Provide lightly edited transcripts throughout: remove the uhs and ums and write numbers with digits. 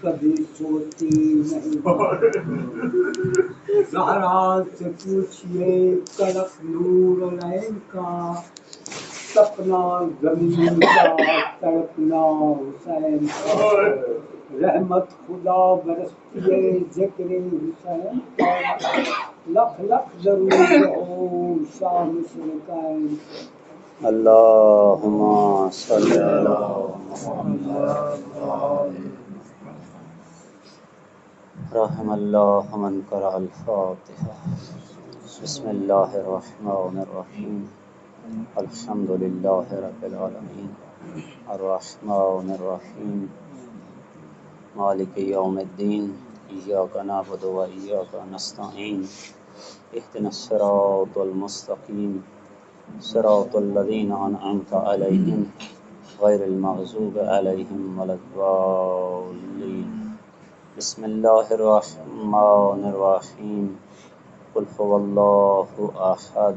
کبھی سوتی نہیں، زہرا سے پوچھئے کڑک نور العین کا، سپنا زمین کا تڑپنا حسین کا، رحمت خدا برستی ہے ذکر حسین کا، لکھ لکھ درود ہو شام سرکائن۔ اللہم صلی علی محمد رحم اللہ من قرأ الفاتحہ۔ بسم اللہ الرحمن الرحیم، الحمد للہ رب العالمین، الرحمن الرحیم، مالک یوم الدین، ایاک نعبد و ایاک نستعین، اہدنا الصراط المستقیم، صراط الذین انعمت علیہم غیر المغضوب علیہم ولا الضالین۔ بسم اللہ الرحمن الرحیم، قل هو اللہ احد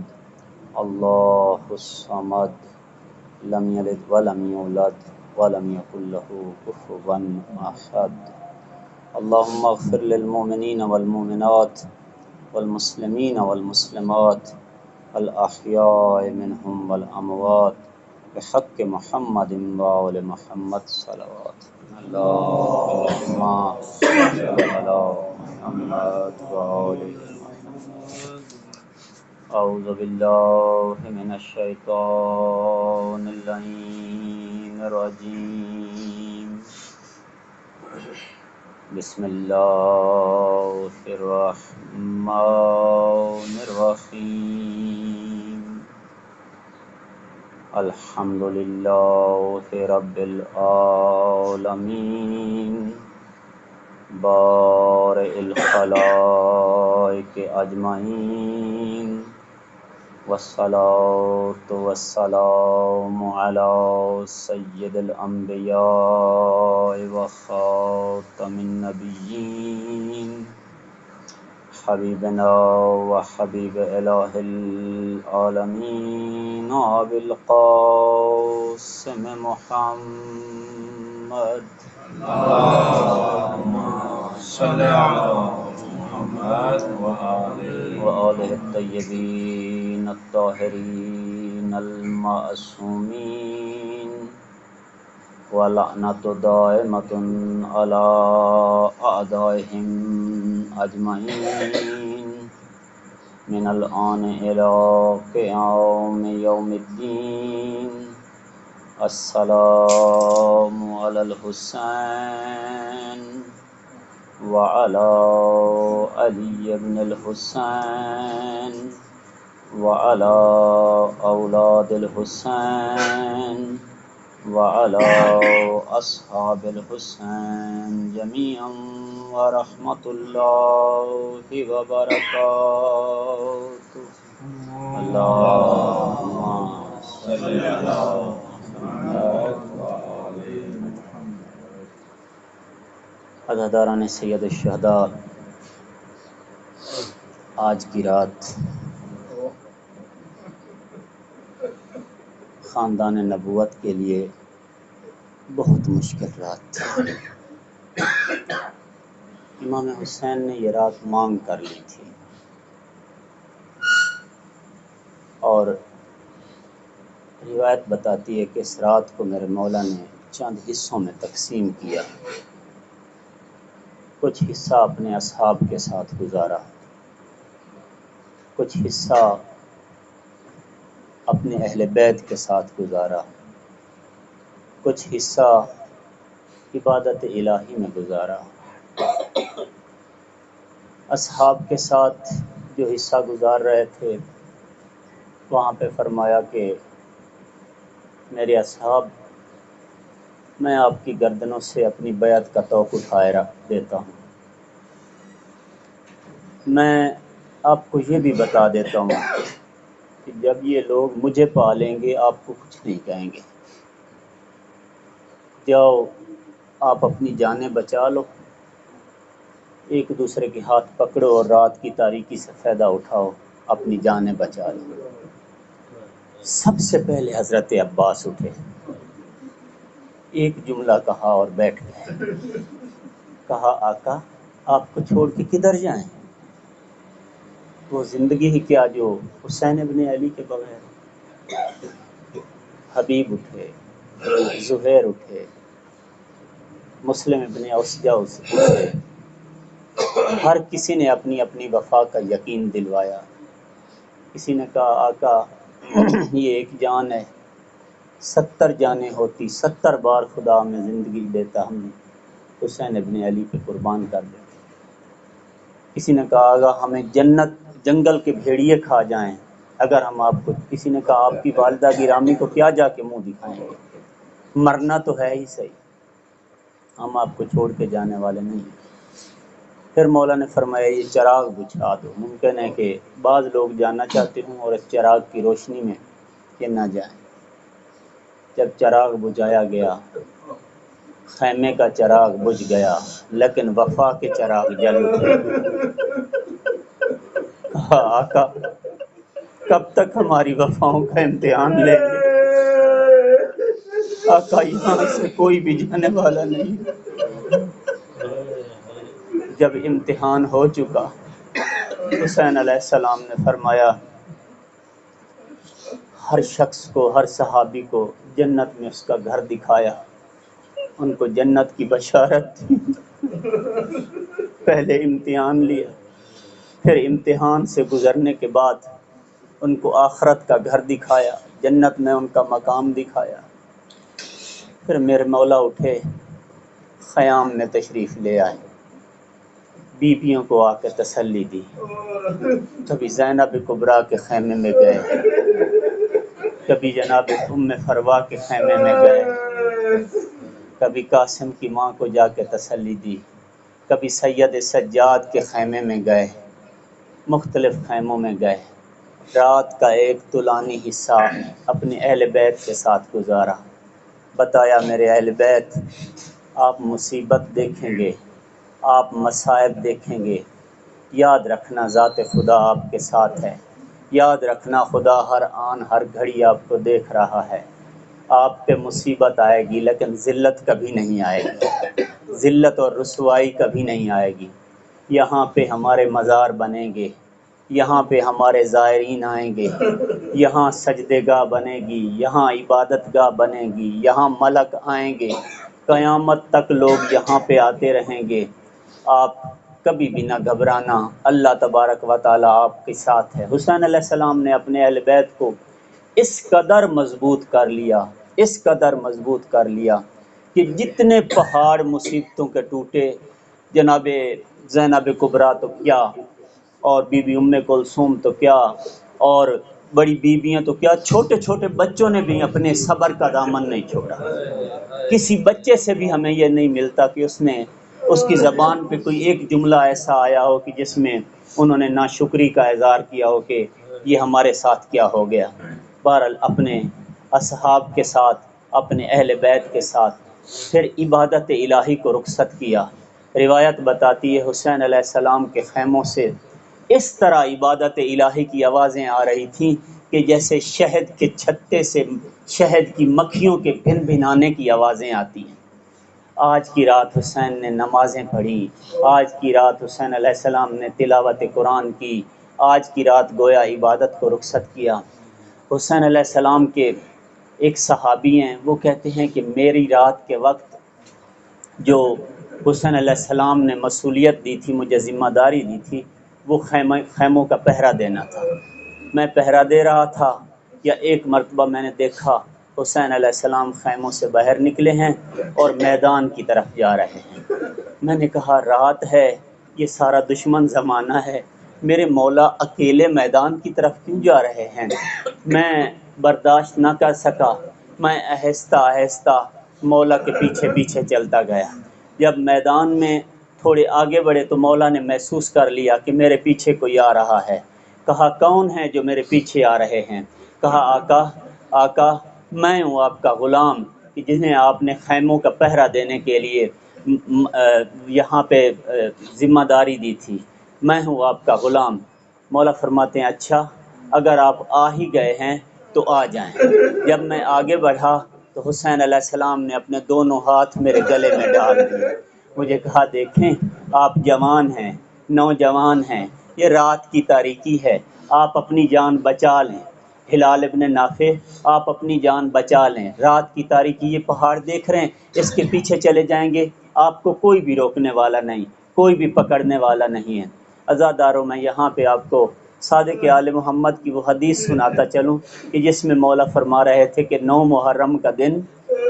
اللہ الصمد لم یلد ولم یولد ولم یکن له کفوا احد۔ اللہم اغفر للمؤمنین والمؤمنات والمسلمین والمسلمات الاحیاء منهم والاموات بحق محمد وآل محمد صلوات۔ اللہم صلی علی محمد وآل محمد۔ اعوذ باللہ من الشیطان اللعین الرجیم، بسم اللہ الرحمن الرحیم، الحمد للہ رب العالمین، بارئ الخلائق اجمعین، والصلاة والسلام علی سید الانبیاء وخاتم النبیین، حبیبنا و حبیب الہ العالمین ابی القاسم محمد، اللہم صلی علی محمد وآلہ الطیبین الطاہرین المعصومین، ولعنت دائمۃ علی اعدائہم اجمعین، من الآن الی قیام یوم الدین۔ السلام علی الحسین وعلی علی بن الحسین وعلی اولاد الحسین وعلی اصحاب الحسین جميعا ورحمۃ اللہ وبرکاتہ۔ اللہم صلی علی محمد وآل محمد۔ عزاداران سید الشہداء، آج کی رات خاندان نبوت کے لیے بہت مشکل رات تھی۔ امام حسین نے یہ رات مانگ کر لی تھی، اور روایت بتاتی ہے کہ اس رات کو میرے مولا نے چند حصوں میں تقسیم کیا۔ کچھ حصہ اپنے اصحاب کے ساتھ گزارا، کچھ حصہ اپنے اہل بیت کے ساتھ گزارا، کچھ حصہ عبادت الہی میں گزارا۔ اصحاب کے ساتھ جو حصہ گزار رہے تھے وہاں پہ فرمایا کہ میرے اصحاب، میں آپ کی گردنوں سے اپنی بیعت کا طوق اٹھائے دیتا ہوں۔ میں آپ کو یہ بھی بتا دیتا ہوں کہ جب یہ لوگ مجھے پالیں گے آپ کو کچھ نہیں کہیں گے، جاؤ آپ اپنی جانیں بچا لو، ایک دوسرے کے ہاتھ پکڑو اور رات کی تاریکی سے فائدہ اٹھاؤ، اپنی جانیں بچا لو۔ سب سے پہلے حضرت عباس اٹھے، ایک جملہ کہا اور بیٹھ گئے۔ کہا آقا آپ کو چھوڑ کے کدھر جائیں؟ وہ زندگی ہی کیا جو حسین ابن علی کے بغیر۔ حبیب اٹھے، زہیر اٹھے، مسلم ابن اوسجہ اٹھے، ہر کسی نے اپنی اپنی وفا کا یقین دلوایا۔ کسی نے کہا آقا یہ ایک جان ہے، 70 جانیں ہوتی 70 بار خدا میں زندگی دیتا ہم حسین ابن علی پہ قربان کر دیتے۔ کسی نے کہا آقا ہمیں جنت جنگل کے بھیڑیے کھا جائیں اگر ہم آپ کو، کسی نے کہا آپ کی والدہ گرامی کو کیا جا کے منہ دکھائیں گے، مرنا تو ہے ہی صحیح، ہم آپ کو چھوڑ کے جانے والے نہیں ہیں۔ پھر مولا نے فرمایا یہ چراغ بجھا دو، ممکن ہے کہ بعض لوگ جانا چاہتے ہوں اور اس چراغ کی روشنی میں کہ نہ جائیں۔ جب چراغ بجھایا گیا، خیمے کا چراغ بجھ گیا لیکن وفا کے چراغ جل اٹھے۔ کہا آقا کب تک ہماری وفاؤں کا امتحان لیں گے؟ آقا یہاں سے کوئی بھی جانے والا نہیں۔ جب امتحان ہو چکا، حسین علیہ السلام نے فرمایا ہر شخص کو، ہر صحابی کو جنت میں اس کا گھر دکھایا، ان کو جنت کی بشارت تھی۔ پہلے امتحان لیا، پھر امتحان سے گزرنے کے بعد ان کو آخرت کا گھر دکھایا، جنت میں ان کا مقام دکھایا۔ پھر میرے مولا اٹھے، خیام میں تشریف لے آئے، بیویوں کو آ کے تسلی دی۔ کبھی زینب کبریٰ کے خیمے میں گئے، کبھی جناب ام فروا کے خیمے میں گئے، کبھی قاسم کی ماں کو جا کے تسلی دی، کبھی سید سجاد کے خیمے میں گئے، مختلف خیموں میں گئے۔ رات کا ایک طولانی حصہ اپنے اہل بیت کے ساتھ گزارا، بتایا میرے اہل بیت آپ مصیبت دیکھیں گے، آپ مصائب دیکھیں گے، یاد رکھنا ذات خدا آپ کے ساتھ ہے، یاد رکھنا خدا ہر آن ہر گھڑی آپ کو دیکھ رہا ہے۔ آپ پہ مصیبت آئے گی لیکن ذلت کبھی نہیں آئے گی، ذلت اور رسوائی کبھی نہیں آئے گی۔ یہاں پہ ہمارے مزار بنیں گے، یہاں پہ ہمارے زائرین آئیں گے، یہاں سجدے گاہ بنے گی، یہاں عبادت گاہ بنے گی، یہاں ملک آئیں گے، قیامت تک لوگ یہاں پہ آتے رہیں گے۔ آپ کبھی بھی نہ گھبرانا، اللہ تبارک و تعالیٰ آپ کے ساتھ ہے۔ حسین علیہ السلام نے اپنے اہل بیت کو اس قدر مضبوط کر لیا، اس قدر مضبوط کر لیا کہ جتنے پہاڑ مصیبتوں کے ٹوٹے، جناب زینب کبریٰ تو کیا، اور بی بی ام کلثوم تو کیا، اور بڑی بیویاں تو کیا، چھوٹے چھوٹے بچوں نے بھی اپنے صبر کا دامن نہیں چھوڑا۔ کسی بچے سے بھی ہمیں یہ نہیں ملتا کہ اس کی زبان پہ کوئی ایک جملہ ایسا آیا ہو کہ جس میں انہوں نے ناشکری کا اظہار کیا ہو کہ یہ ہمارے ساتھ کیا ہو گیا۔ بہرحال اپنے اصحاب کے ساتھ، اپنے اہل بیت کے ساتھ پھر عبادت الہی کو رخصت کیا۔ روایت بتاتی ہے حسین علیہ السلام کے خیموں سے اس طرح عبادت الہی کی آوازیں آ رہی تھیں کہ جیسے شہد کے چھتے سے شہد کی مکھیوں کے بھن بھنانے کی آوازیں آتی ہیں۔ آج کی رات حسین نے نمازیں پڑھی، آج کی رات حسین علیہ السلام نے تلاوت قرآن کی، آج کی رات گویا عبادت کو رخصت کیا۔ حسین علیہ السلام کے ایک صحابی ہیں، وہ کہتے ہیں کہ میری رات کے وقت جو حسین علیہ السلام نے مسئولیت دی تھی، مجھے ذمہ داری دی تھی، وہ خیموں کا پہرا دینا تھا۔ میں پہرا دے رہا تھا یا ایک مرتبہ میں نے دیکھا حسین علیہ السلام خیموں سے باہر نکلے ہیں اور میدان کی طرف جا رہے ہیں۔ میں نے کہا رات ہے، یہ سارا دشمن زمانہ ہے، میرے مولا اکیلے میدان کی طرف کیوں جا رہے ہیں؟ میں برداشت نہ کر سکا، میں آہستہ آہستہ مولا کے پیچھے پیچھے چلتا گیا۔ جب میدان میں تھوڑے آگے بڑھے تو مولا نے محسوس کر لیا کہ میرے پیچھے کوئی آ رہا ہے۔ کہا کون ہے جو میرے پیچھے آ رہے ہیں؟ کہا آقا، آقا میں ہوں آپ کا غلام کہ جنہیں آپ نے خیموں کا پہرا دینے کے لیے یہاں پہ ذمہ داری دی تھی، میں ہوں آپ کا غلام۔ مولا فرماتے ہیں اچھا اگر آپ آ ہی گئے ہیں تو آ جائیں۔ جب میں آگے بڑھا تو حسین علیہ السلام نے اپنے دونوں ہاتھ میرے گلے میں ڈال دیے، مجھے کہا دیکھیں آپ جوان ہیں، نوجوان ہیں، یہ رات کی تاریکی ہے، آپ اپنی جان بچا لیں۔ ہلال ابن نافع آپ اپنی جان بچا لیں، رات کی تاریکی، یہ پہاڑ دیکھ رہے ہیں، اس کے پیچھے چلے جائیں گے، آپ کو کوئی بھی روکنے والا نہیں، کوئی بھی پکڑنے والا نہیں ہے۔ عزاداروں میں یہاں پہ آپ کو صادق آل محمد کی وہ حدیث سناتا چلوں کہ جس میں مولا فرما رہے تھے کہ 9 محرم کا دن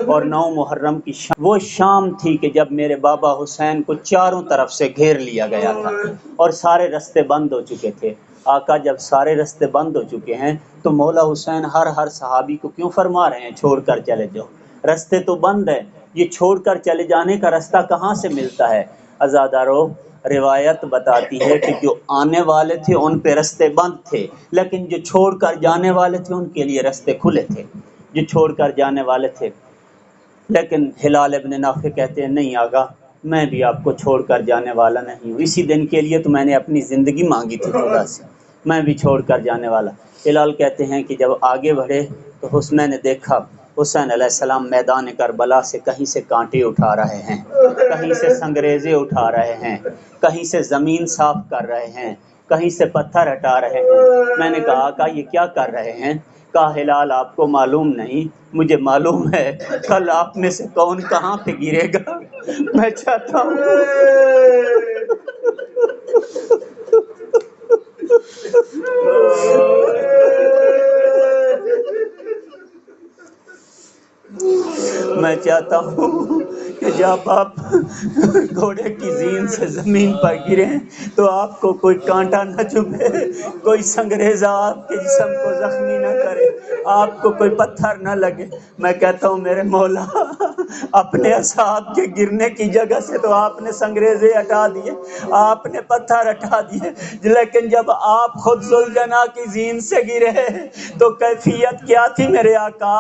اور 9 محرم کی وہ شام تھی کہ جب میرے بابا حسین کو چاروں طرف سے گھیر لیا گیا تھا اور سارے راستے بند ہو چکے تھے۔ آقا جب سارے راستے بند ہو چکے ہیں تو مولا حسین ہر صحابی کو کیوں فرما رہے ہیں چھوڑ کر چلے جاؤ، راستے تو بند ہیں، یہ چھوڑ کر چلے جانے کا راستہ کہاں سے ملتا ہے؟ عزادارو، روایت بتاتی ہے کہ جو آنے والے تھے ان پہ راستے بند تھے، لیکن جو چھوڑ کر جانے والے تھے ان کے لیے راستے کھلے تھے، جو چھوڑ کر جانے والے تھے۔ لیکن ہلال ابن نافع کہتے ہیں نہیں آقا، میں بھی آپ کو چھوڑ کر جانے والا نہیں ہوں، اسی دن کے لیے تو میں نے اپنی زندگی مانگی تھی خدا سے، میں بھی چھوڑ کر جانے والا۔ ہلال کہتے ہیں کہ جب آگے بڑھے تو میں نے دیکھا حسین علیہ السلام میدان کربلا سے کہیں سے کانٹے اٹھا رہے ہیں، کہیں سے سنگریزے اٹھا رہے ہیں، کہیں سے زمین صاف کر رہے ہیں، کہیں سے پتھر ہٹا رہے ہیں۔ میں نے کہا آقا یہ کیا کر رہے ہیں؟ کہا ہلال آپ کو معلوم نہیں، مجھے معلوم ہے، کل آپ میں سے کون کہاں پہ گرے گا۔ میں چاہتا ہوں میں چاہتا ہوں کہ جب آپ گھوڑے کی زین سے زمین پر گریں تو آپ کو کوئی کانٹا نہ چبھے، کوئی سنگریزہ آپ کے جسم کو زخمی نہ کرے، آپ کو کوئی پتھر نہ لگے۔ میں کہتا ہوں میرے مولا، اپنے اصحاب کے گرنے کی جگہ سے تو آپ نے سنگریزے ہٹا دیے، آپ نے پتھر ہٹا دیے، لیکن جب آپ خود ذوالجناح کی زین سے گرے تو کیفیت کیا تھی میرے آقا؟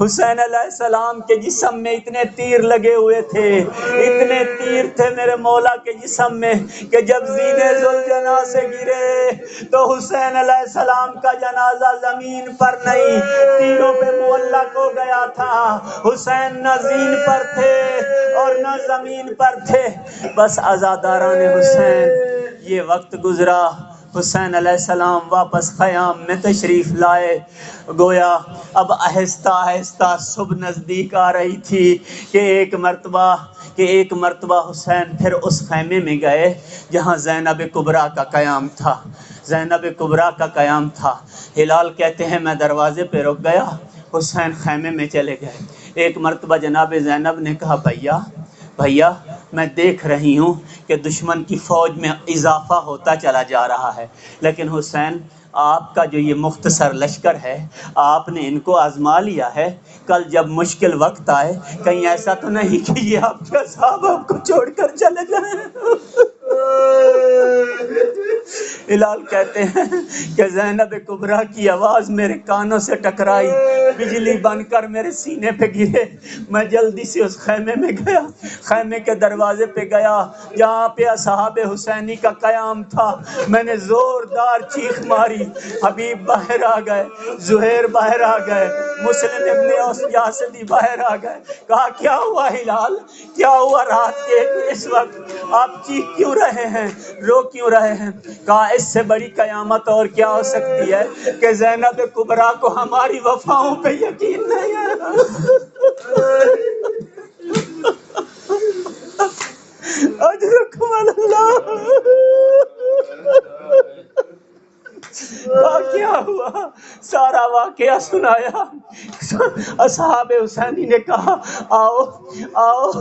حسین علیہ السلام کے جسم میں اتنے تیر لگے ہوئے تھے، اتنے تیر تھے میرے مولا کے جسم میں کہ جب زین ذوالجناح سے گرے تو حسین علیہ السلام کا جنازہ زمین پر نہیں، تیروں پہ معلق ہو گیا تھا۔ حسین نہ زین پر تھے اور نہ زمین پر تھے۔ بس عزاداران حسین، یہ وقت گزرا، حسین علیہ السلام واپس خیام میں تشریف لائے، گویا اب آہستہ آہستہ صبح نزدیک آ رہی تھی کہ ایک مرتبہ حسین پھر اس خیمے میں گئے جہاں زینب کبریٰ کا قیام تھا، زینب کبریٰ کا قیام تھا۔ ہلال کہتے ہیں میں دروازے پہ رک گیا، حسین خیمے میں چلے گئے۔ ایک مرتبہ جناب زینب نے کہا بھیا میں دیکھ رہی ہوں کہ دشمن کی فوج میں اضافہ ہوتا چلا جا رہا ہے، لیکن حسین آپ کا جو یہ مختصر لشکر ہے آپ نے ان کو آزما لیا ہے، کل جب مشکل وقت آئے کہیں ایسا تو نہیں کہ یہ آپ کے اصحاب آپ کو چھوڑ کر چلے جائیں۔ ہلال کہتے ہیں کہ زینب کبریٰ کی آواز میرے کانوں سے ٹکرائی، بجلی بن کر میرے سینے پہ گرے۔ میں جلدی سے اس خیمے میں گیا، خیمے کے دروازے پہ گیا جہاں پہ اصحاب حسینی کا قیام تھا۔ میں نے زوردار چیخ ماری، حبیب باہر آ گئے، زہیر باہر آ گئے، مسلم ابن یاسدی باہر آ گئے۔ کہا کیا ہوا ہلال، کیا ہوا رات کے اس وقت آپ چیخ کیوں رہے ہیں، رو کیوں رہے ہیں؟ کہا اس سے بڑی قیامت اور کیا ہو سکتی ہے کہ زینب کبریٰ کو ہماری وفاؤں پہ یقین نہیں ہے۔ اجرکم اللہ۔ کہا کیا ہوا، سارا واقعہ سنایا۔ اصحاب حسینی نے کہا آؤ آؤ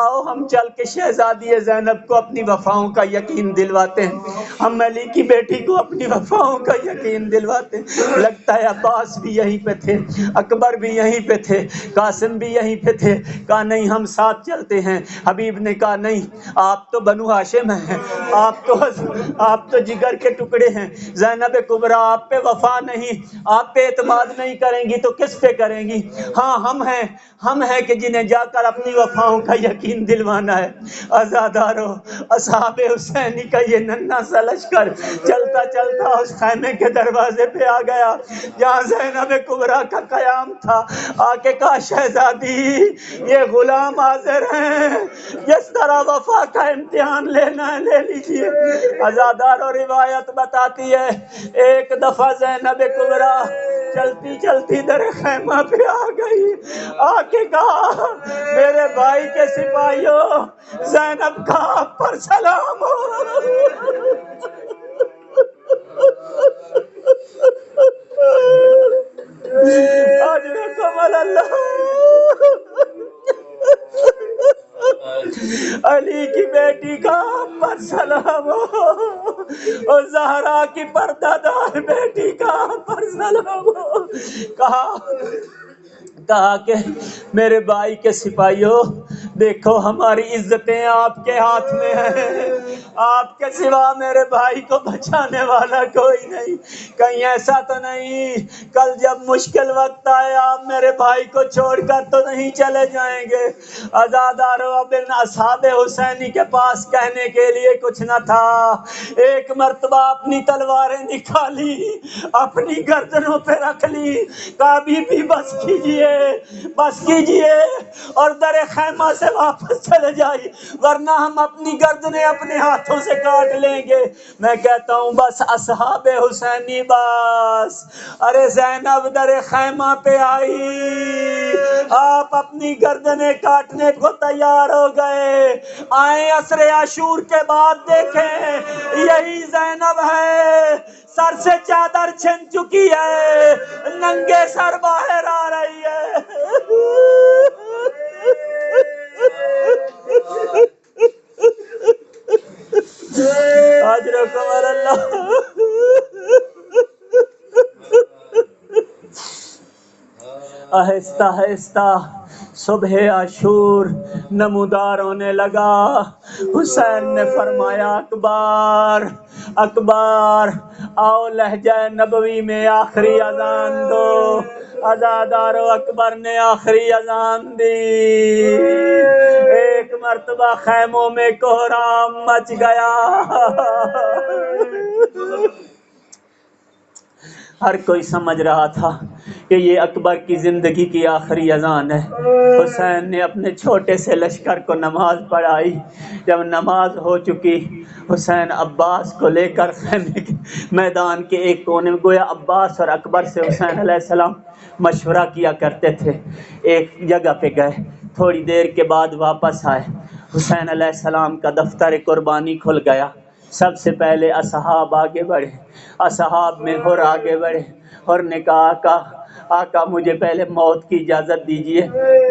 آؤ ہم چل کے شہزادی زینب کو اپنی وفاؤں کا یقین دلواتے ہیں، ہم علی کی بیٹی کو اپنی وفاؤں کا یقین دلواتے ہیں۔ لگتا ہے عباس بھی یہیں پہ تھے، اکبر بھی یہیں پہ تھے، قاسم بھی یہیں پہ تھے۔ کہا نہیں ہم ساتھ چلتے ہیں۔ حبیب نے کہا نہیں آپ تو بنو ہاشم ہیں، آپ تو جگر کے ٹکڑے ہیں. زینب کبریٰ آپ پہ وفا نہیں، آپ پہ اعتماد نہیں کریں گی تو کس پہ کریں گی؟ ہاں ہم ہیں کہ جنہیں جا کر اپنی وفاؤں کا یقین دلوانا ہے. عزادارو، اصحاب حسینی کا یہ ننھا سا لشکر چلتا چلتا اس خیمے کے دروازے پہ آ گیا جہاں زینب کبریٰ کا قیام تھا. آ کے کہا شہزادی یہ غلام حاضر ہیں، جس طرح وفا کا امتحان لینا ہے لے لیجیے. عزادارو، روایت بتاتی ہے ایک دفعہ زینب کبریٰ چلتی چلتی در خیمہ پہ آ گئی. آ کے کہا میرے بھائی کے سپاہیوں، زینب کا آپ پر سلام ہو. اجرکم اللہ. علی کی بیٹی کا آپ پر سلام ہو اور زہرا کی پردہ دار بیٹی کا آپ پر سلام ہو. کہا کہ میرے بھائی کے سپاہیوں، دیکھو ہماری عزتیں آپ کے ہاتھ میں ہیں، آپ کے سوا میرے بھائی کو بچانے والا کوئی نہیں. کہیں ایسا تو نہیں کل جب مشکل وقت آئے آپ میرے بھائی کو چھوڑ کر تو نہیں چلے جائیں گے؟ عزادارو، اب ان اصحاب حسینی کے پاس کہنے کے لیے کچھ نہ تھا. ایک مرتبہ اپنی تلواریں نکالی، اپنی گردنوں پہ رکھ لی، کہا بی بی بس کیجئے اور در خیمہ سے واپس چلے جائیے، ورنہ ہم اپنی گردنیں اپنے ہاتھوں سے کاٹ لیں گے. میں کہتا ہوں بس اصحاب حسینی بس. ارے زینب در خیمہ پہ آئی، آپ اپنی گردنیں کاٹنے کو تیار ہو گئے. آئیں عصر عاشور کے بعد دیکھیں یہی زینب ہے، سر سے چادر چھن چکی ہے، ننگے سر باہر آ رہی ہے. اجرکم اللہ. آہستہ آہستہ صبح عاشور نمودار ہونے لگا. حسین نے فرمایا اکبر آؤ لہجہ نبوی میں آخری اذان دو. عزادارو، اکبر نے آخری اذان دی. ایک مرتبہ خیموں میں کوہرام مچ گیا. ہر کوئی سمجھ رہا تھا کہ یہ اکبر کی زندگی کی آخری اذان ہے. حسین نے اپنے چھوٹے سے لشکر کو نماز پڑھائی. جب نماز ہو چکی، حسین عباس کو لے کر خیمے کے میدان کے ایک کونے میں، گویا عباس اور اکبر سے حسین علیہ السلام مشورہ کیا کرتے تھے، ایک جگہ پہ گئے. تھوڑی دیر کے بعد واپس آئے. حسین علیہ السلام کا دفتر قربانی کھل گیا. سب سے پہلے اصحاب آگے بڑھے. اصحاب میں ہر آگے بڑھے. ہر نے کہا آقا مجھے پہلے موت کی اجازت دیجیے،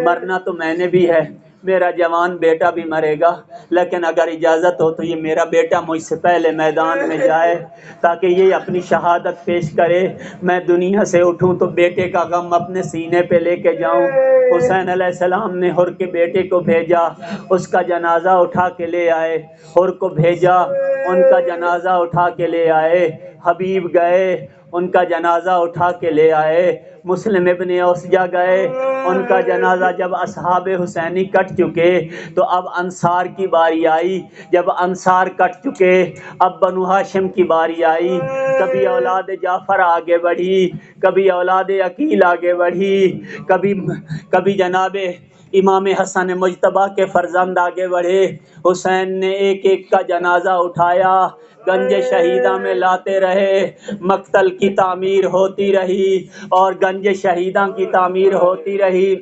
مرنا تو میں نے بھی ہے، میرا جوان بیٹا بھی مرے گا، لیکن اگر اجازت ہو تو یہ میرا بیٹا مجھ سے پہلے میدان میں جائے تاکہ یہ اپنی شہادت پیش کرے. میں دنیا سے اٹھوں تو بیٹے کا غم اپنے سینے پہ لے کے جاؤں. حسین علیہ السلام نے ہر کے بیٹے کو بھیجا، اس کا جنازہ اٹھا کے لے آئے. ہر کو بھیجا، ان کا جنازہ اٹھا کے لے آئے. حبیب گئے، ان کا جنازہ اٹھا کے لے آئے. مسلم ابن اوسجہ گئے، ان کا جنازہ. جب اصحاب حسینی کٹ چکے تو اب انصار کی باری آئی. جب انصار کٹ چکے اب بنو ہاشم کی باری آئی. کبھی اولاد جعفر آگے بڑھی، کبھی اولاد عقیل آگے بڑھی، کبھی جناب امام حسن مجتبیٰ کے فرزند آگے بڑھے. حسین نے ایک ایک کا جنازہ اٹھایا، گنج شہیدہ میں لاتے رہے. مقتل کی تعمیر ہوتی رہی اور گنج شہیدہ کی تعمیر ہوتی رہی،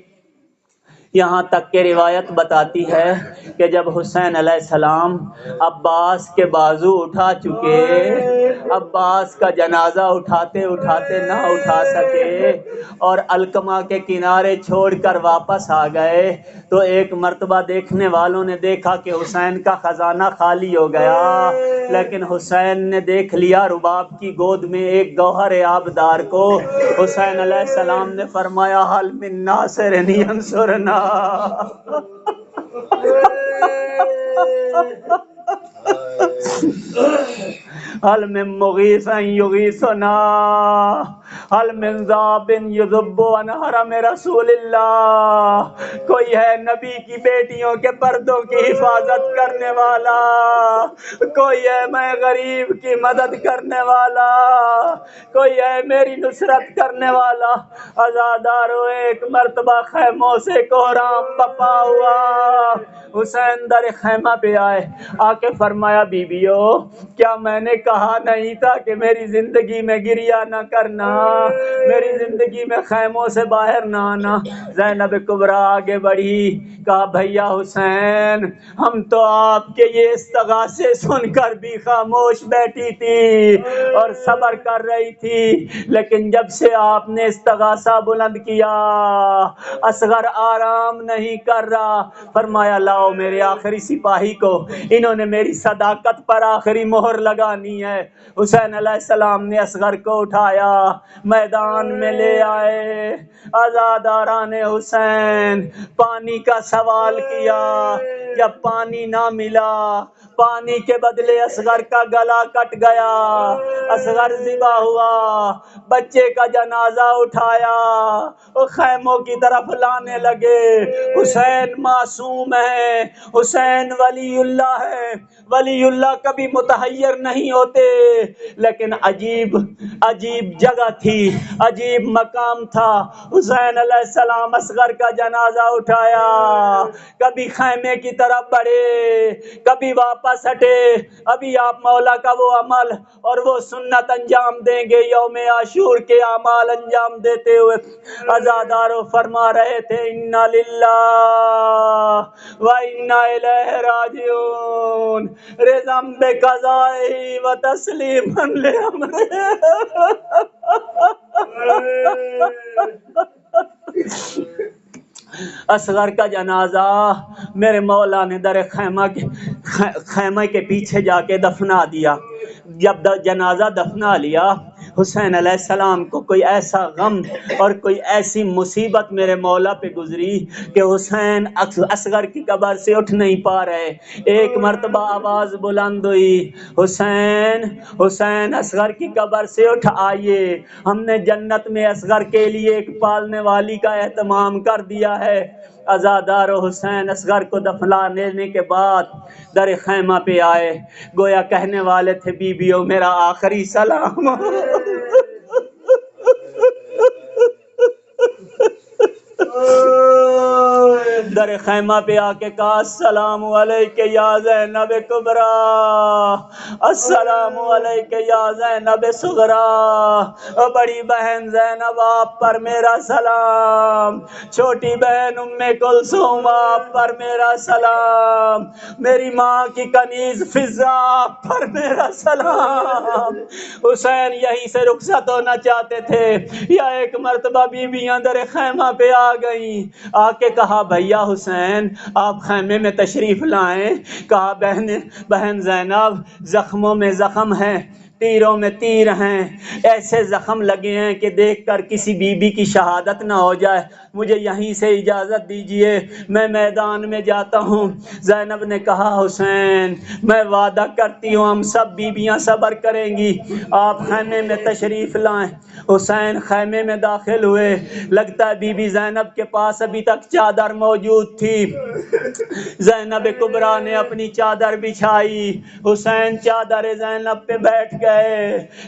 یہاں تک کہ روایت بتاتی ہے کہ جب حسین علیہ السلام عباس کے بازو اٹھا چکے، عباس کا جنازہ اٹھاتے اٹھاتے نہ اٹھا سکے اور القمہ کے کنارے چھوڑ کر واپس آ گئے، تو ایک مرتبہ دیکھنے والوں نے دیکھا کہ حسین کا خزانہ خالی ہو گیا، لیکن حسین نے دیکھ لیا رباب کی گود میں ایک گوہر آبدار کو. حسین علیہ السلام نے فرمایا حل من ناصر ینصرنا. حل من مغیث یغیثنا حل من ذاب یذب عن حرم رسول اللہ، کوئی ہے نبی کی بیٹیوں کے پردوں کی حفاظت کرنے والا، کوئی ہے میں غریب کی مدد کرنے والا، کوئی ہے میری نصرت کرنے والا۔ عزادارو ایک مرتبہ خیموں سے کوہرام بپا ہوا، حسین در خیمہ پہ آئے، آ کے فرمایا بیبیو کیا میں نے کہا نہیں تھا کہ میری زندگی میں گریہ نہ کرنا، میری زندگی میں خیموں سے باہر نہ آنا۔ زینب کبریٰ آگے بڑھی، کہا بھیا حسین ہم تو آپ کے یہ استغاثے سن کر بھی خاموش بیٹھی تھی اور صبر کر رہی تھی، لیکن جب سے آپ نے استغاثہ بلند کیا اصغر آرام نہیں کر رہا۔ فرمایا لاؤ میرے آخری سپاہی کو، انہوں نے میری صداقت پر آخری مہر لگانی ہے۔ حسین علیہ السلام نے اصغر کو اٹھایا، میدان میں لے آئے، عزاداران حسین پانی کا سوال کیا، جب پانی نہ ملا پانی کے بدلے اصغر کا گلا کٹ گیا، اصغر ذبح ہوا، بچے کا جنازہ اٹھایا، وہ خیموں کی طرف لانے لگے۔ حسین معصوم ہے، حسین ولی اللہ ہے، ولی اللہ کبھی متحیر نہیں ہوتے، لیکن عجیب جگہ تھی، عجیب مقام تھا۔ حسین علیہ السلام اصغر کا جنازہ اٹھایا، کبھی خیمے کی طرف بڑھے کبھی واپس ہٹے، ابھی آپ مولا کا وہ عمل اور وہ سنت انجام دیں گے، یوم عاشور کے اعمال انجام دیتے ہوئے عزادارو فرما رہے تھے انا للہ و انا الیہ راجعون، رضم بقضائہ و تسلیما لامرہ۔ اصغر کا جنازہ میرے مولا نے در خیمہ کے پیچھے جا کے دفنا دیا۔ جب جنازہ دفنا لیا، حسین علیہ السلام کو کوئی ایسا غم اور کوئی ایسی مصیبت میرے مولا پہ گزری کہ حسین اصغر کی قبر سے اٹھ نہیں پا رہے۔ ایک مرتبہ آواز بلند ہوئی، حسین حسین اصغر کی قبر سے اٹھ آئیے، ہم نے جنت میں اصغر کے لیے ایک پالنے والی کا اہتمام کر دیا ہے۔ عزادار و حسین اصغر کو دفنا لینے کے بعد در خیمہ پہ آئے، گویا کہنے والے تھے بیبیوں میرا آخری سلام۔ در خیمہ پہ آ کے کہا السلام علیکہ یا زینب کبریٰ، السلام علیکہ یا زینب صغریٰ، بڑی بہن زینب آپ پر میرا سلام، چھوٹی بہن ام کلثوم آپ پر میرا سلام، میری ماں کی کنیز فضہ آپ پر میرا سلام۔ حسین یہیں سے رخصت ہونا چاہتے تھے، یا ایک مرتبہ بیویاں در خیمہ پہ آ گئیں، آ کے کہا بھیا حسین آپ خیمے میں تشریف لائیں۔ کہا بہن زینب زخموں میں زخم ہیں، تیروں میں تیر ہیں، ایسے زخم لگے ہیں کہ دیکھ کر کسی بی بی کی شہادت نہ ہو جائے، مجھے یہیں سے اجازت دیجئے میں میدان میں جاتا ہوں۔ زینب نے کہا حسین میں وعدہ کرتی ہوں ہم سب بیویاں صبر کریں گی، آپ خیمے میں تشریف لائیں۔ حسین خیمے میں داخل ہوئے، لگتا ہے بی بی زینب کے پاس ابھی تک چادر موجود تھی۔ زینب کبریٰ نے اپنی چادر بچھائی، حسین چادر زینب پہ بیٹھ گئے،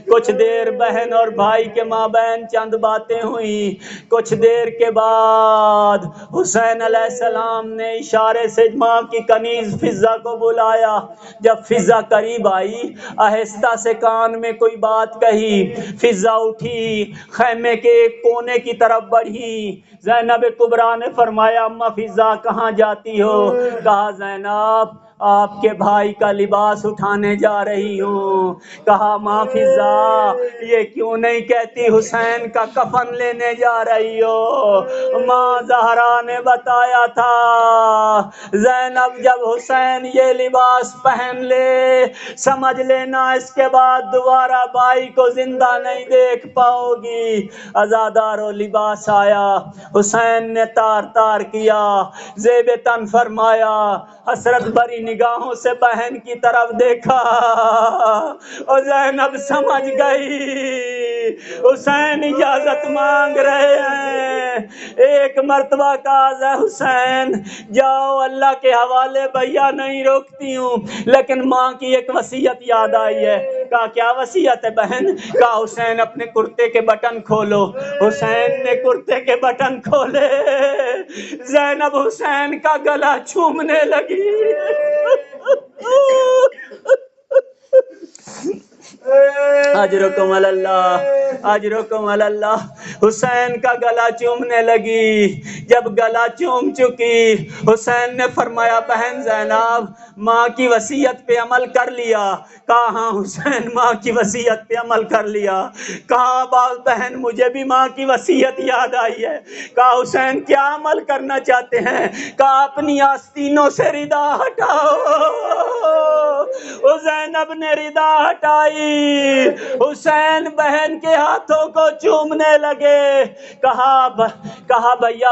کچھ دیر بہن اور بھائی کے مابین چند باتیں ہوئیں، کچھ دیر کے بعد حسین علیہ السلام نے اشارے سے ماں کی کنیز فضہ کو بلایا۔ جب فضہ قریب آئی آہستہ سے کان میں کوئی بات کہی، فضہ اٹھی خیمے کے ایک کونے کی طرف بڑھی۔ زینب کبریٰ نے فرمایا اماں فضہ کہاں جاتی ہو؟ کہا زینب آپ کے بھائی کا لباس اٹھانے جا رہی ہوں۔ کہا ماں فضہ یہ کیوں نہیں کہتی حسین کا کفن لینے جا رہی ہو؟ ماں زہرا نے بتایا تھا زینب جب حسین یہ لباس پہن لے سمجھ لینا اس کے بعد دوبارہ بھائی کو زندہ نہیں دیکھ پاؤ گی۔ عزادارو لباس آیا، حسین نے تار تار کیا، زیب تن فرمایا، حسرت بری نگاہوں سے بہن کی طرف دیکھا اور زینب سمجھ گئی حسین اجازت مانگ رہے ہیں۔ ایک مرتبہ کہا حسین جاؤ اللہ کے حوالے، بھیا نہیں روکتی ہوں، لیکن ماں کی ایک وصیت یاد آئی ہے۔ کہا کیا وصیت ہے بہن؟ کہا حسین اپنے کرتے کے بٹن کھولو۔ حسین نے کرتے کے بٹن کھولے، زینب حسین کا گلا چومنے لگی۔ اجرکم اللہ، اجرکم اللہ۔ حسین کا گلا چومنے لگی۔ جب گلا چوم چکی، حسین نے فرمایا بہن زینب ماں کی وصیت پہ عمل کر لیا؟ کہا ہاں حسین ماں کی وصیت پہ عمل کر لیا۔ کہا بہن مجھے بھی ماں کی وصیت یاد آئی ہے۔ کہا حسین کیا عمل کرنا چاہتے ہیں؟ کہا اپنی آستینوں سے ردا ہٹاؤ۔ زینب نے ردا ہٹائی، حسین بہن کے ہاتھوں کو چومنے لگے۔ کہا بھیا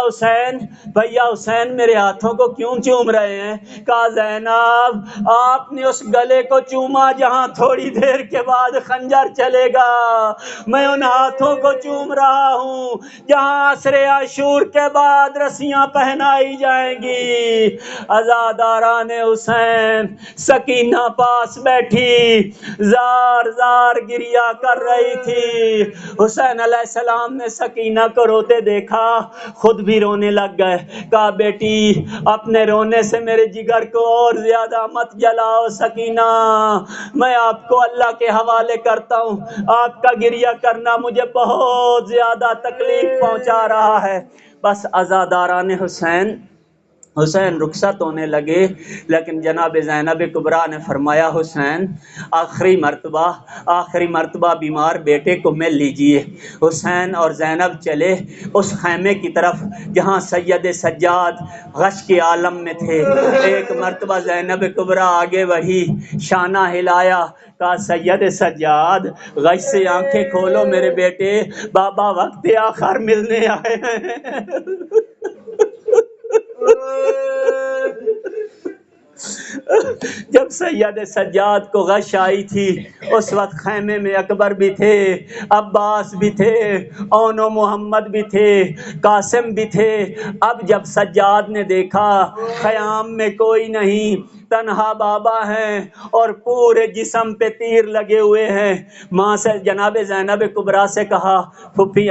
حسین میرے ہاتھوں کو کیوں چوم رہے ہیں؟ کہا زینب آپ نے اس گلے کو چوما جہاں تھوڑی دیر کے بعد خنجر چلے گا، میں ان ہاتھوں کو چوم رہا ہوں جہاں عصر عاشور کے بعد رسیاں پہنائی جائیں گی۔ عزاداران حسین، سکینہ پاس بیٹھی زار زار گریا کر رہی تھی۔ حسین علیہ السلام نے سکینہ کو روتے دیکھا، خود بھی رونے لگ گئے۔ کہا بیٹی اپنے رونے سے میرے جگر کو اور زیادہ مت جلاؤ سکینہ، میں آپ کو اللہ کے حوالے کرتا ہوں، آپ کا گریہ کرنا مجھے بہت زیادہ تکلیف پہنچا رہا ہے۔ بس عزاداران حسین رخصت ہونے لگے، لیکن جناب زینب کبریٰ نے فرمایا حسین آخری مرتبہ بیمار بیٹے کو مل لیجئے۔ حسین اور زینب چلے اس خیمے کی طرف جہاں سید سجاد غش کے عالم میں تھے۔ ایک مرتبہ زینب کبریٰ آگے بڑھی، شانہ ہلایا، کہا سید سجاد غش سے آنکھیں کھولو میرے بیٹے، بابا وقت آخر ملنے آئے ہیں۔ جب سید سجاد کو غش آئی تھی اس وقت خیمے میں اکبر بھی تھے، عباس بھی تھے، اون و محمد بھی تھے، قاسم بھی تھے۔ اب جب سجاد نے دیکھا خیام میں کوئی نہیں، تنہا بابا ہیں اور پورے جسم پہ تیر لگے ہوئے ہیں، ماں سے جناب زینب کبریٰ سے کہا پھپھی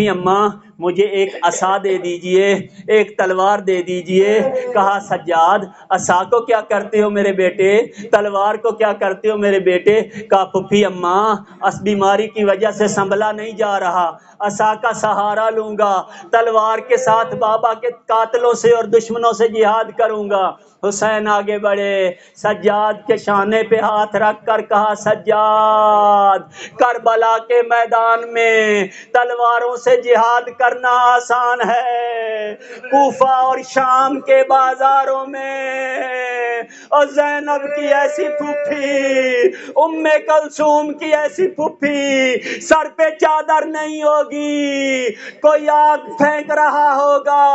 اماں مجھے ایک عصا دے دیجئے، ایک تلوار دے دیجئے۔ کہا سجاد عصا کو کیا کرتے ہو میرے بیٹے، تلوار کو کیا کرتے ہو میرے بیٹے؟ کہا پھپھی اماں اس بیماری کی وجہ سے سنبھلا نہیں جا رہا، عصا کا سہارا لوں گا، تلوار کے ساتھ بابا کے قاتلوں سے اور دشمنوں سے جہاد کروں گا۔ حسین آگے بڑھے، سجاد کے شانے پہ ہاتھ رکھ کر کہا سجاد کربلا کے میدان میں تلواروں سے جہاد کرنا آسان ہے، کوفہ اور شام کے بازاروں میں اور زینب کی ایسی پھوپھی، ام کلثوم کی ایسی پھوپھی سر پہ چادر نہیں ہوگی، کوئی آگ پھینک رہا ہوگا،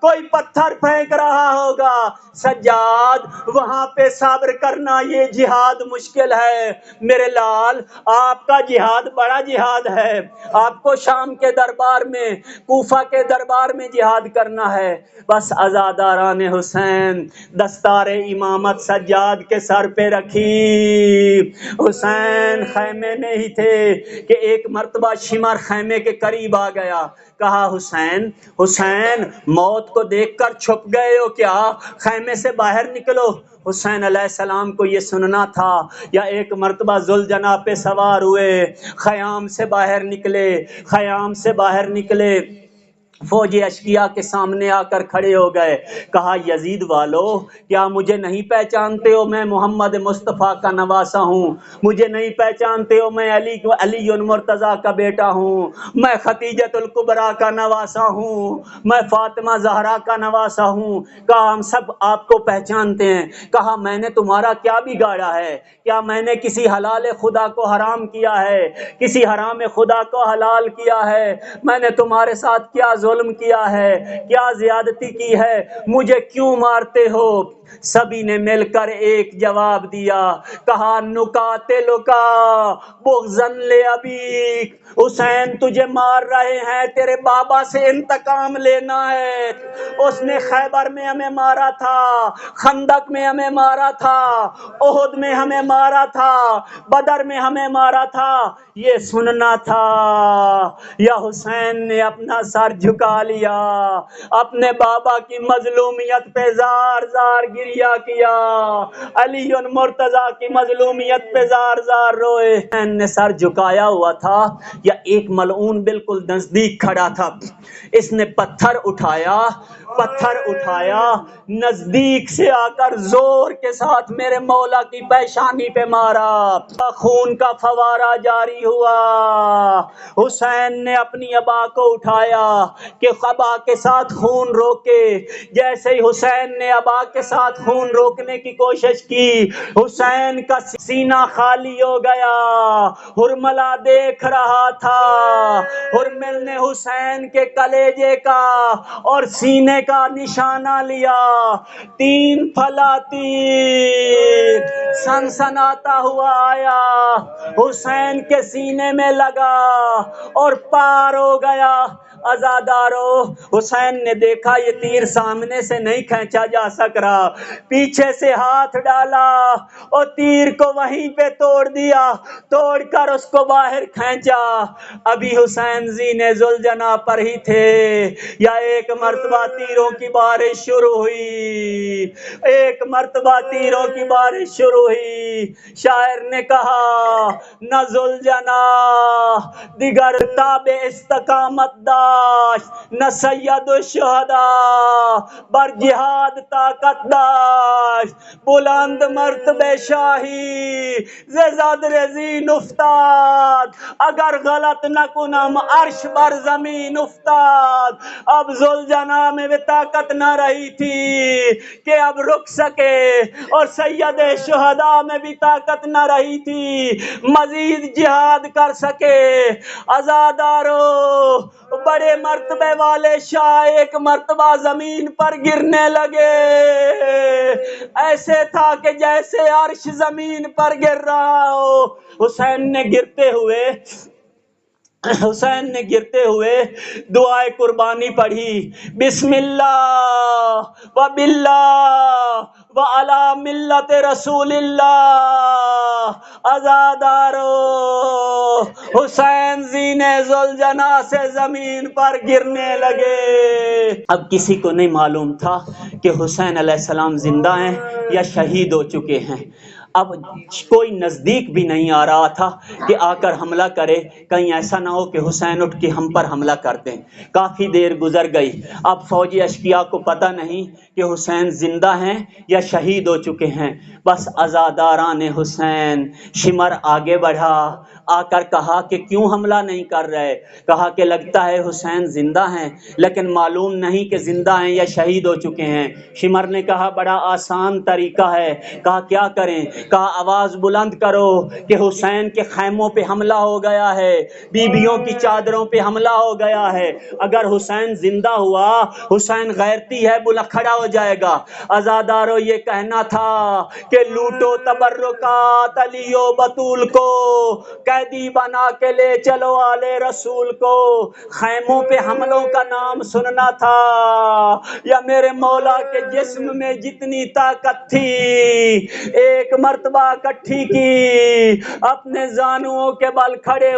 کوئی پتھر پھینک رہا ہوگا، سجاد وہاں پہ صبر کرنا یہ جہاد مشکل ہے۔ میرے لال آپ کا جہاد بڑا جہاد ہے، آپ کو شام کے دربار میں، کوفہ کے دربار میں جہاد کرنا ہے۔ بس عزاداران حسین دستار امامت سجاد کے سر پہ رکھی۔ حسین خیمے میں ہی تھے کہ ایک مرتبہ شمر خیمے کے قریب آ گیا۔ کہا حسین موت کو دیکھ کر چھپ گئے ہو کیا؟ خیمے سے باہر نکلو۔ حسین علیہ السلام کو یہ سننا تھا یا ایک مرتبہ ذوالجناح پہ سوار ہوئے، خیام سے باہر نکلے، فوج اشقیاء کے سامنے آ کر کھڑے ہو گئے۔ کہا یزید والو کیا مجھے نہیں پہچانتے ہو؟ میں محمد مصطفیٰ کا نواسہ ہوں، مجھے نہیں پہچانتے ہو؟ میں علی مرتضیٰ کا بیٹا ہوں، میں ختیجۃ الکبریٰ کا نواسہ ہوں، میں فاطمہ زہرا کا نواسہ ہوں۔ کہا ہم سب آپ کو پہچانتے ہیں۔ کہا میں نے تمہارا کیا بگاڑا ہے؟ کیا میں نے کسی حلال خدا کو حرام کیا ہے، کسی حرام خدا کو حلال کیا ہے؟ میں نے تمہارے ساتھ کیا ظلم ظلم کیا ہے، کیا زیادتی کی ہے، مجھے کیوں مارتے ہو؟ سبھی نے مل کر ایک جواب دیا، کہا نقاتلکا بغضاً لابیک، حسین تجھے مار رہے ہیں تیرے بابا سے انتقام لینا ہے۔ اس نے خیبر میں ہمیں مارا تھا، خندق میں ہمیں مارا تھا، احد میں ہمیں مارا تھا، بدر میں ہمیں مارا تھا، یہ سننا تھا۔ یا حسین نے اپنا سر جھکا لیا، اپنے بابا کی مظلومیت پہ زار زار گریہ کیا، علی مرتضیٰ کی مظلومیت پہ زار زار روئے۔ حسین نے سر جھکایا ہوا تھا، یا ایک ملعون بالکل نزدیک کھڑا تھا، اس نے پتھر اٹھایا، نزدیک سے آ کر زور کے ساتھ میرے مولا کی پیشانی پہ مارا، خون کا فوارہ جاری ہوا۔ حسین نے اپنی ابا کو اٹھایا کہ ابا کے ساتھ خون روکے، جیسے ہی حسین نے ابا کے ساتھ خون روکنے کی کوشش کی، حسین کا سینہ خالی ہو گیا۔ ہرملہ دیکھ رہا تھا، ہرمل نے حسین کے کلیجے کا اور سینے کا نشانہ لیا، 3 پھلا تیر سنسناتا ہوا آیا، حسین کے سینے میں لگا اور پار ہو گیا۔ عزادارو، حسین نے دیکھا یہ تیر سامنے سے نہیں کھینچا جا سک رہا، پیچھے سے ہاتھ ڈالا اور تیر کو وہیں پہ توڑ دیا، توڑ کر اس کو باہر کھینچا۔ ابھی حسین زینے ذوالجناح پر ہی تھے، یا ایک مرتبہ تیروں کی بارش شروع ہوئی، ایک مرتبہ تیروں کی بارش شروع ہوئی۔ شاعر نے کہا نہ ذوالجناح دیگر تاب استقامت داشت، نہ سید الشہداء بر جہاد طاقت داشت، بلند مرتبہ شاہی ز زدر زین افتاد، اگر غلط نہ کنم عرش بر زمین افتاد۔ اب ذوالجناح میں بھی طاقت نہ رہی تھی کہ اب رک سکے، اور سید شہداء میں بھی طاقت نہ رہی تھی مزید جہاد کر سکے۔ عزادارو، بڑے مرتبے والے شاہ ایک مرتبہ زمین پر گرنے لگے، ایسے تھا کہ جیسے عرش زمین پر گر رہا ہو۔ حسین نے گرتے ہوئے دعائے قربانی پڑھی، بسم اللہ و باللہ و علی ملت رسول اللہ۔ عزادارو، حسین زینے ذوالجناح سے زمین پر گرنے لگے۔ اب کسی کو نہیں معلوم تھا کہ حسین علیہ السلام زندہ ہیں یا شہید ہو چکے ہیں۔ اب کوئی نزدیک بھی نہیں آ رہا تھا کہ آ کر حملہ کرے، کہیں ایسا نہ ہو کہ حسین اٹھ کے ہم پر حملہ کر دیں۔ کافی دیر گزر گئی، اب فوجی اشقیاء کو پتہ نہیں کہ حسین زندہ ہیں یا شہید ہو چکے ہیں۔ بس عزاداران حسین، شمر آگے بڑھا، آ کر کہا کہ کیوں حملہ نہیں کر رہے؟ کہا کہ لگتا ہے حسین زندہ ہیں، لیکن معلوم نہیں کہ زندہ ہیں یا شہید ہو چکے ہیں۔ شمر نے کہا بڑا آسان طریقہ ہے۔ کہا کیا کریں؟ کہا آواز بلند کرو کہ حسین کے خیموں پہ حملہ ہو گیا ہے، بیویوں کی چادروں پہ حملہ ہو گیا ہے، اگر حسین زندہ ہوا، حسین غیرتی ہے، بلا کھڑا ہو جائے گا۔ عزادارو، یہ کہنا تھا کہ لوٹو تبرکات علی و بطول کو، قیدی بنا کے لے چلو آل رسول کو۔ خیموں پہ حملوں کا نام سننا تھا، یا میرے مولا کے جسم میں جتنی طاقت تھی ایک مرتبہ اکٹھی کی، اپنے زانوؤں کے بل کھڑے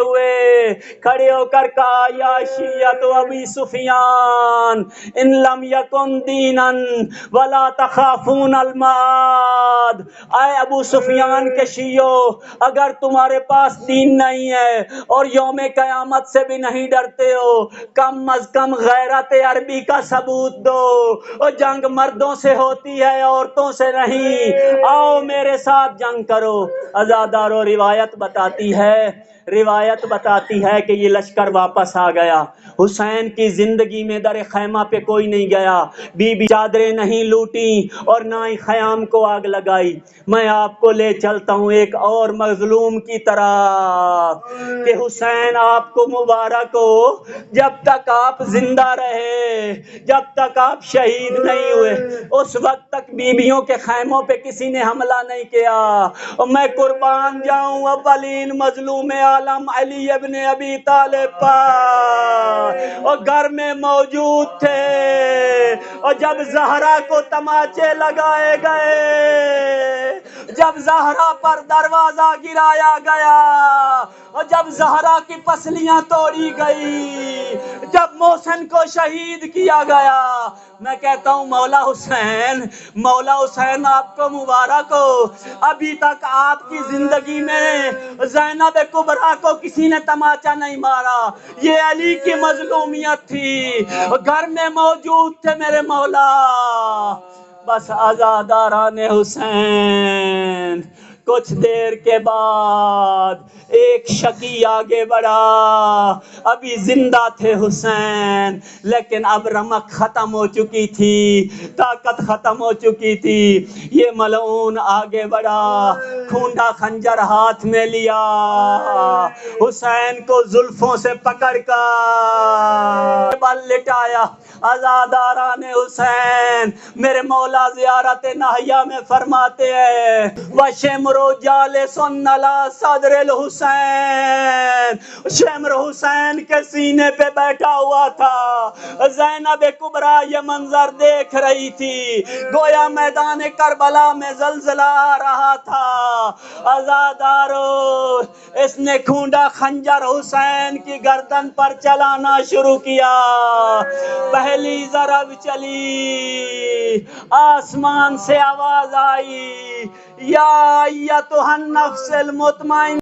ہو کر کہا یا شیعۃ ابی سفیان ان لم یکن دینا ولا تخافون المعاد۔ اے ابو سفیان کے شیعو، اگر تمہارے پاس دین نہیں ہے اور یوم قیامت سے بھی نہیں ڈرتے ہو، کم از کم غیرت عربی کا ثبوت دو۔ اور جنگ مردوں سے ہوتی ہے، عورتوں سے نہیں، آؤ میرے ساتھ جنگ کرو۔ عزادارو، روایت بتاتی ہے روایت بتاتی ہے کہ یہ لشکر واپس آ گیا. حسین کی زندگی میں در خیمہ پہ کوئی نہیں گیا، بی بی چادریں نہیں لوٹی اور نہ ہی خیام کو آگ لگائی. میں آپ کو لے چلتا ہوں ایک اور مظلوم کی طرح کہ حسین آپ کو مبارک ہو، جب تک آپ زندہ رہے، جب تک آپ شہید نہیں ہوئے، اس وقت تک بیویوں کے خیموں پہ کسی نے حملہ نہیں کیا. اور میں قربان جاؤں اولین مظلوم عالم علی ابن ابی طالب پر، اور گھر میں موجود تھے. اور جب زہرا کو تماچے لگائے گئے، جب زہرا پر دروازہ گرایا گیا، اور جب زہرا کی پسلیاں توڑی گئی، جب محسن کو شہید کیا گیا، میں کہتا ہوں مولا حسین آپ کو مبارک ہو. ابھی تک آپ کی زندگی میں زینب کبریٰ کو کسی نے تماچا نہیں مارا. یہ علی کی مظلومیت تھی، گھر میں موجود تھے میرے مولا. بس عزاداران حسین. کچھ دیر کے بعد ایک شکی آگے بڑھا. ابھی زندہ تھے حسین، لیکن اب رمق ختم ہو چکی تھی، طاقت ختم ہو چکی تھی. یہ ملعون آگے بڑھا، کھونڈا خنجر ہاتھ میں لیا، حسین کو زلفوں سے پکڑ کر بل لٹایا. عزاداران حسین، میرے مولا زیارت ناہیہ میں فرماتے ہیں وَشِمْرُ جَالِسٌ عَلَىٰ صَدْرِ الْحُسَيْن. شمر حسین کے سینے پہ بیٹھا ہوا تھا. زینب کبریٰ یہ منظر دیکھ رہی تھی، گویا میدان کربلا میں زلزلہ آ رہا تھا. عزادارو، اس نے کھونڈا خنجر حسین کی گردن پر چلانا شروع کیا. پہلی ضرب چلی، آسمان سے آواز آئی، یا ایتھا النفس المطمئنہ